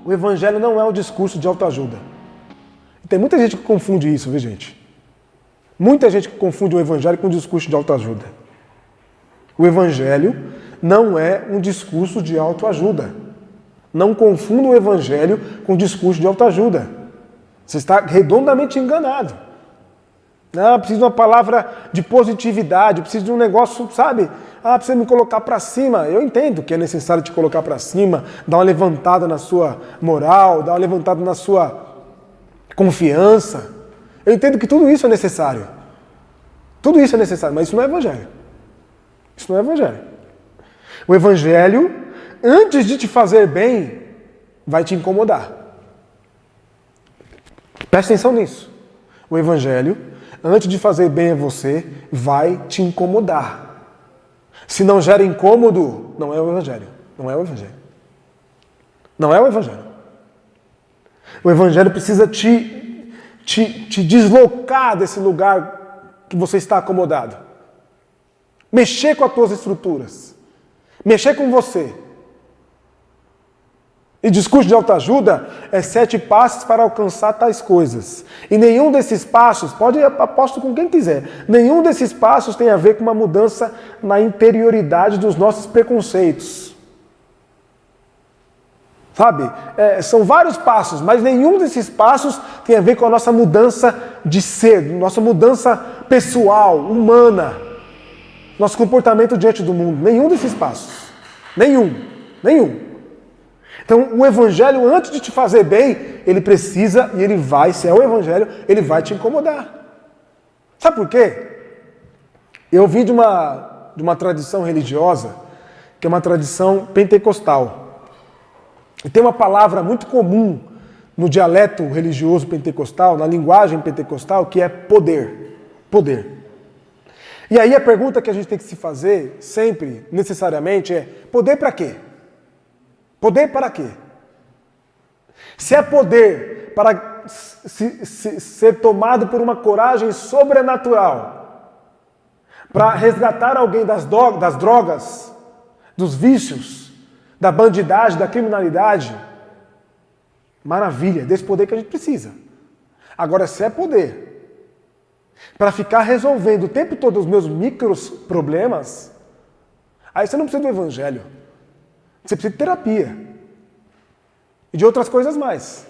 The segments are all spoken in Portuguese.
O evangelho não é um discurso de autoajuda. Tem muita gente que confunde isso, viu, gente? Muita gente que confunde o evangelho com um discurso de autoajuda. O evangelho não é um discurso de autoajuda. Não confunda o evangelho com um discurso de autoajuda. Você está redondamente enganado. Ah, preciso de uma palavra de positividade, preciso de um negócio, sabe? Ah, precisa me colocar para cima. Eu entendo que é necessário te colocar para cima, dar uma levantada na sua moral, dar uma levantada na sua confiança. Eu entendo que tudo isso é necessário. Tudo isso é necessário, mas isso não é evangelho. Isso não é evangelho. O evangelho, antes de te fazer bem, vai te incomodar. Presta atenção nisso. O evangelho, antes de fazer bem a você, vai te incomodar. Se não gera incômodo, não é o evangelho. Não é o evangelho. Não é o evangelho. O evangelho precisa te deslocar desse lugar que você está acomodado. Mexer com as tuas estruturas. Mexer com você. E discurso de autoajuda é 7 passos para alcançar tais coisas. E nenhum desses passos, pode aposto com quem quiser, nenhum desses passos tem a ver com uma mudança na interioridade dos nossos preconceitos. Sabe? São vários passos, mas nenhum desses passos tem a ver com a nossa mudança de ser, nossa mudança pessoal, humana, nosso comportamento diante do mundo. Nenhum desses passos. Nenhum. Então, o evangelho, antes de te fazer bem, ele precisa, e ele vai, se é o evangelho, ele vai te incomodar. Sabe por quê? Eu vim de uma tradição religiosa, que é uma tradição pentecostal. E tem uma palavra muito comum no dialeto religioso pentecostal, na linguagem pentecostal, que é poder. Poder. E aí a pergunta que a gente tem que se fazer, sempre, necessariamente, é: poder para quê? Poder para quê? Se é poder para ser tomado por uma coragem sobrenatural, para resgatar alguém das drogas, dos vícios, da bandidagem, da criminalidade, maravilha, desse poder que a gente precisa. Agora, se é poder para ficar resolvendo o tempo todo os meus micros problemas, aí você não precisa do evangelho. Você precisa de terapia. E de outras coisas mais.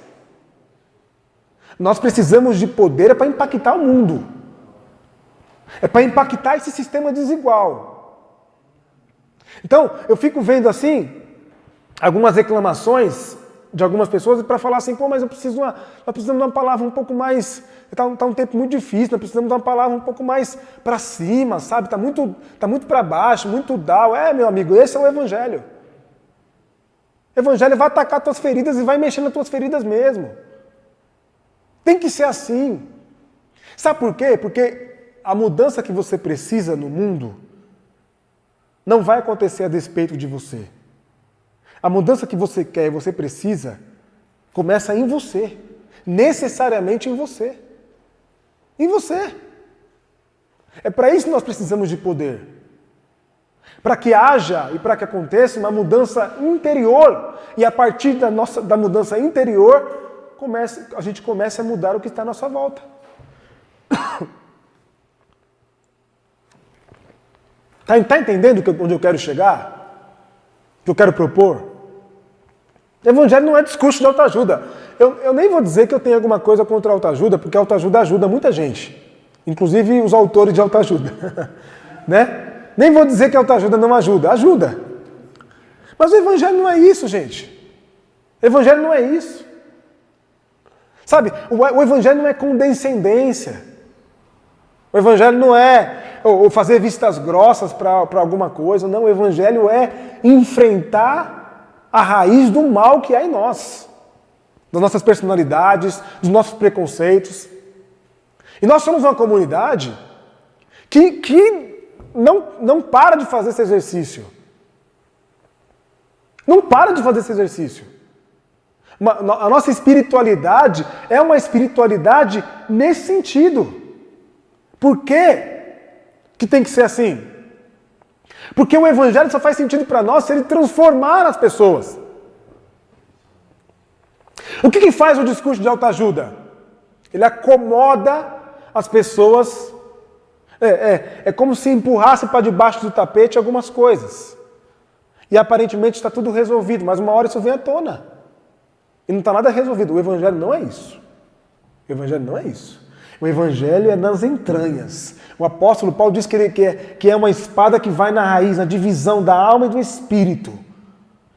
Nós precisamos de poder para impactar o mundo. É para impactar esse sistema desigual. Então, eu fico vendo assim, algumas reclamações de algumas pessoas para falar assim: pô, mas nós precisamos de uma palavra um pouco mais... Está um tempo muito difícil, nós precisamos de uma palavra um pouco mais para cima, sabe? Está muito para baixo, muito down. Meu amigo, esse é o evangelho. O evangelho vai atacar tuas feridas e vai mexer nas tuas feridas mesmo. Tem que ser assim. Sabe por quê? Porque a mudança que você precisa no mundo não vai acontecer a despeito de você. A mudança que você quer e você precisa começa em você. Necessariamente em você. Em você. É para isso que nós precisamos de poder. Para que haja e para que aconteça uma mudança interior. E a partir da mudança interior, a gente comece a mudar o que está à nossa volta. Está entendendo onde eu quero chegar? O que eu quero propor? O evangelho não é discurso de autoajuda. Eu nem vou dizer que eu tenho alguma coisa contra a autoajuda, porque a autoajuda ajuda muita gente. Inclusive os autores de autoajuda. Né? Nem vou dizer que a autoajuda não ajuda. Ajuda. Mas o evangelho não é isso, gente. O evangelho não é isso. Sabe, o evangelho não é condescendência. O evangelho não é fazer vistas grossas para alguma coisa. Não, o evangelho é enfrentar a raiz do mal que há em nós. Das nossas personalidades, dos nossos preconceitos. E nós somos uma comunidade que não para de fazer esse exercício. Não para de fazer esse exercício. A nossa espiritualidade é uma espiritualidade nesse sentido. Por quê que tem que ser assim? Porque o evangelho só faz sentido para nós se ele transformar as pessoas. O que faz o discurso de autoajuda? Ele acomoda as pessoas. É como se empurrasse para debaixo do tapete algumas coisas. E aparentemente está tudo resolvido, mas uma hora isso vem à tona. E não está nada resolvido. O Evangelho não é isso. O Evangelho não é isso. O Evangelho é nas entranhas. O apóstolo Paulo diz que é uma espada que vai na raiz, na divisão da alma e do espírito.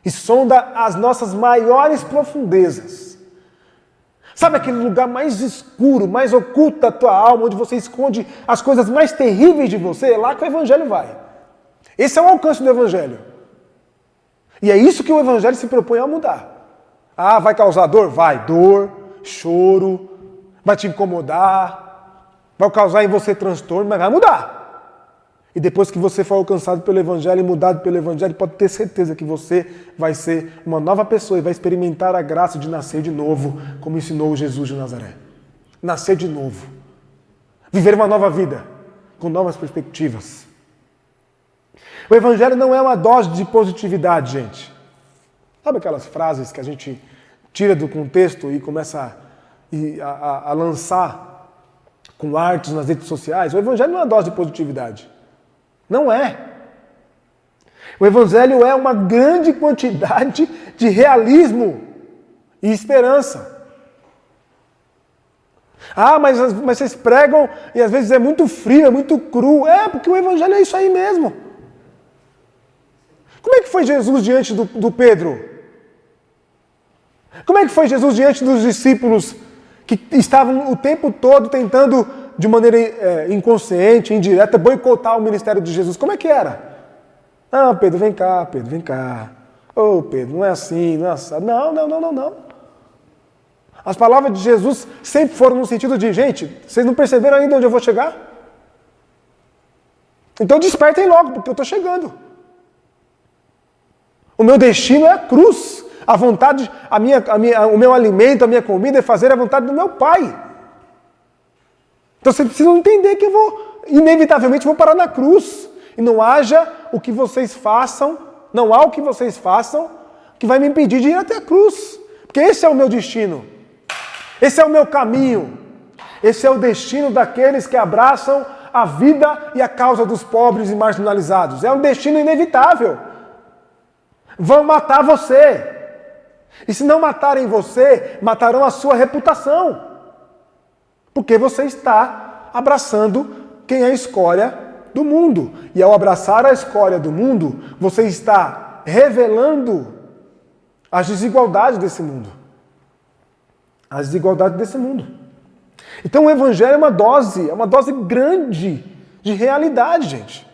E sonda as nossas maiores profundezas. Sabe aquele lugar mais escuro, mais oculto da tua alma, onde você esconde as coisas mais terríveis de você? É lá que o Evangelho vai. Esse é o alcance do Evangelho. E é isso que o Evangelho se propõe a mudar. Ah, vai causar dor? Vai. Dor, choro, vai te incomodar, vai causar em você transtorno, mas vai mudar. E depois que você for alcançado pelo Evangelho e mudado pelo Evangelho, pode ter certeza que você vai ser uma nova pessoa e vai experimentar a graça de nascer de novo, como ensinou Jesus de Nazaré. Nascer de novo. Viver uma nova vida, com novas perspectivas. O Evangelho não é uma dose de positividade, gente. Sabe aquelas frases que a gente tira do contexto e começa a lançar com artes nas redes sociais? O Evangelho não é uma dose de positividade. Não é. O Evangelho é uma grande quantidade de realismo e esperança. Ah, mas vocês pregam e às vezes é muito frio, é muito cru. É, porque o Evangelho é isso aí mesmo. Como é que foi Jesus diante do Pedro? Como é que foi Jesus diante dos discípulos que estavam o tempo todo tentando, de maneira inconsciente, indireta, boicotar o ministério de Jesus? Como é que era? Ah, Pedro, vem cá, Pedro, vem cá. Ô, Pedro, não é assim, não é assim. Não. As palavras de Jesus sempre foram no sentido de, gente, vocês não perceberam ainda onde eu vou chegar? Então despertem logo, porque eu estou chegando. O meu destino é a cruz. A vontade, o meu alimento, a minha comida é fazer a vontade do meu Pai. Então vocês precisam entender que inevitavelmente vou parar na cruz. E não há o que vocês façam que vai me impedir de ir até a cruz. Porque esse é o meu destino. Esse é o meu caminho. Esse é o destino daqueles que abraçam a vida e a causa dos pobres e marginalizados. É um destino inevitável. Vão matar você. E se não matarem você, matarão a sua reputação. Porque você está abraçando quem é a escória do mundo. E ao abraçar a escória do mundo, você está revelando as desigualdades desse mundo. As desigualdades desse mundo. Então o Evangelho é uma dose grande de realidade, gente.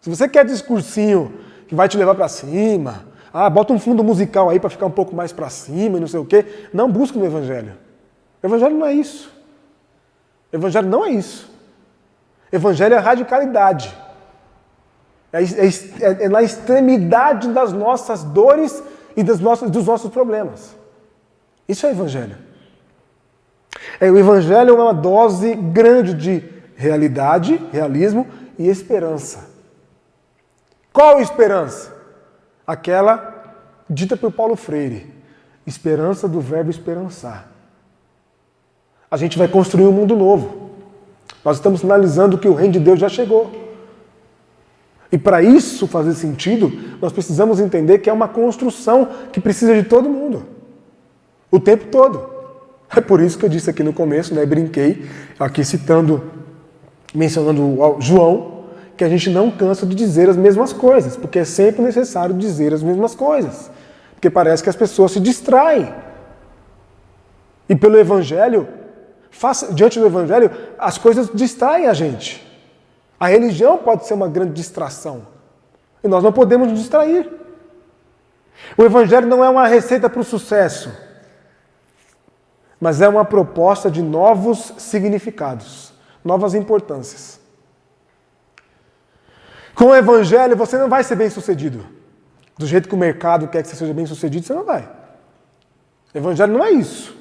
Se você quer discursinho que vai te levar para cima, bota um fundo musical aí para ficar um pouco mais para cima e não sei o quê, não busque no Evangelho. O Evangelho não é isso. O Evangelho não é isso. O Evangelho é radicalidade. É na extremidade das nossas dores e dos nossos problemas. Isso é o Evangelho. O Evangelho é uma dose grande de realidade, realismo e esperança. Qual esperança? Aquela dita por Paulo Freire. Esperança do verbo esperançar. A gente vai construir um mundo novo. Nós estamos sinalizando que o reino de Deus já chegou. E para isso fazer sentido, nós precisamos entender que é uma construção que precisa de todo mundo. O tempo todo. É por isso que eu disse aqui no começo, brinquei, aqui mencionando João, que a gente não cansa de dizer as mesmas coisas, porque é sempre necessário dizer as mesmas coisas. Porque parece que as pessoas se distraem. E pelo Evangelho, diante do Evangelho, as coisas distraem a gente. A religião pode ser uma grande distração. E nós não podemos nos distrair. O Evangelho não é uma receita para o sucesso, mas é uma proposta de novos significados, novas importâncias. Com o Evangelho você não vai ser bem-sucedido. Do jeito que o mercado quer que você seja bem-sucedido, você não vai. O Evangelho não é isso.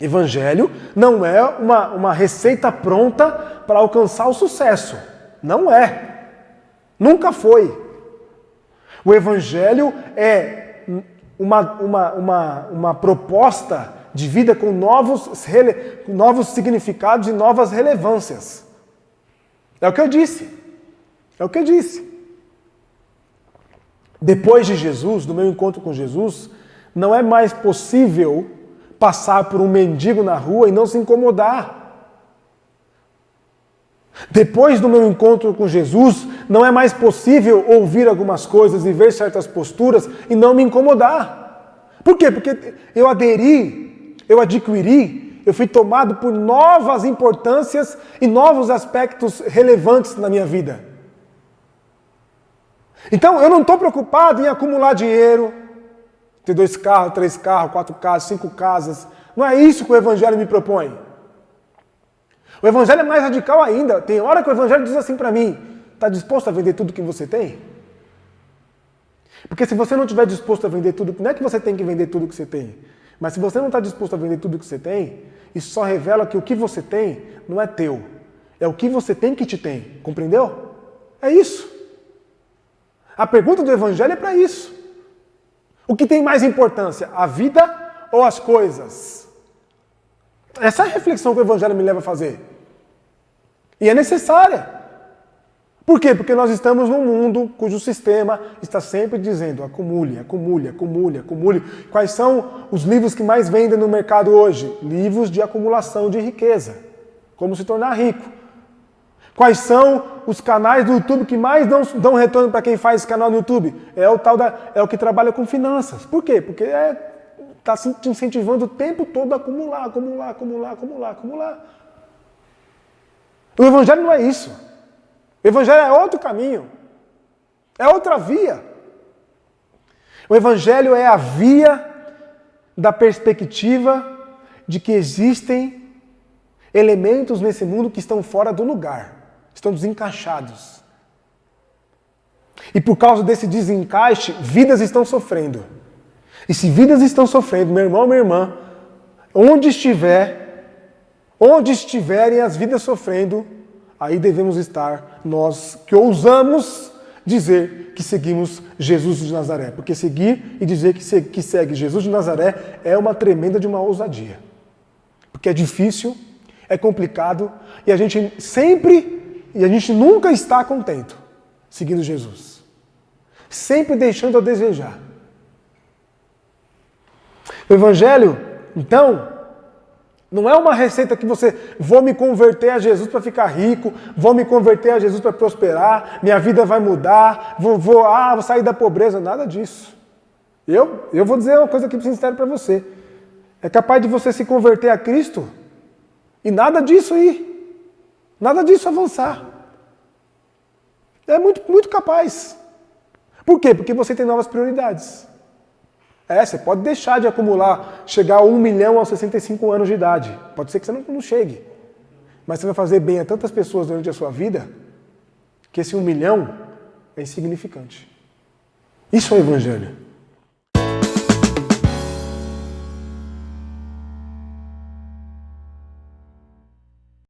Evangelho não é uma receita pronta para alcançar o sucesso. Não é. Nunca foi. O Evangelho é uma proposta de vida com novos significados e novas relevâncias. É o que eu disse. É o que eu disse. Depois de Jesus, do meu encontro com Jesus, não é mais possível passar por um mendigo na rua e não se incomodar. Depois do meu encontro com Jesus, não é mais possível ouvir algumas coisas e ver certas posturas e não me incomodar. Por quê? Porque eu adquiri, eu fui tomado por novas importâncias e novos aspectos relevantes na minha vida. Então, eu não estou preocupado em acumular dinheiro, ter 2 carros, 3 carros, 4 casas, 5 casas. Não é isso que o Evangelho me propõe. O Evangelho é mais radical ainda. Tem hora que o Evangelho diz assim para mim: está disposto a vender tudo que você tem? Porque se você não estiver disposto a vender tudo, não é que você tem que vender tudo que você tem, mas se você não está disposto a vender tudo que você tem, isso só revela que o que você tem não é teu. É o que você tem que te tem. Compreendeu? É isso. A pergunta do Evangelho é para isso. O que tem mais importância, a vida ou as coisas? Essa é a reflexão que o Evangelho me leva a fazer. E é necessária. Por quê? Porque nós estamos num mundo cujo sistema está sempre dizendo acumule, acumule, acumule, acumule. Quais são os livros que mais vendem no mercado hoje? Livros de acumulação de riqueza. Como se tornar rico. Quais são os canais do YouTube que mais dão retorno para quem faz esse canal no YouTube? É o que trabalha com finanças. Por quê? Porque está te incentivando o tempo todo a acumular, acumular, acumular, acumular, acumular. O Evangelho não é isso. O Evangelho é outro caminho. É outra via. O Evangelho é a via da perspectiva de que existem elementos nesse mundo que estão fora do lugar. Estão desencaixados. E por causa desse desencaixe, vidas estão sofrendo. E se vidas estão sofrendo, meu irmão, minha irmã, onde estiverem as vidas sofrendo, aí devemos estar nós que ousamos dizer que seguimos Jesus de Nazaré. Porque seguir e dizer que segue Jesus de Nazaré é uma tremenda de uma ousadia. Porque é difícil, é complicado e a gente nunca está contente seguindo Jesus. Sempre deixando a desejar. O Evangelho, então, não é uma receita que vou me converter a Jesus para ficar rico, vou me converter a Jesus para prosperar, minha vida vai mudar, vou sair da pobreza, nada disso. Eu vou dizer uma coisa aqui sincera para você. É capaz de você se converter a Cristo e nada disso nada disso avançar. É muito, muito capaz. Por quê? Porque você tem novas prioridades. Você pode deixar de acumular, chegar a 1 milhão aos 65 anos de idade. Pode ser que você não chegue. Mas você vai fazer bem a tantas pessoas durante a sua vida que esse 1 milhão é insignificante. Isso é o Evangelho.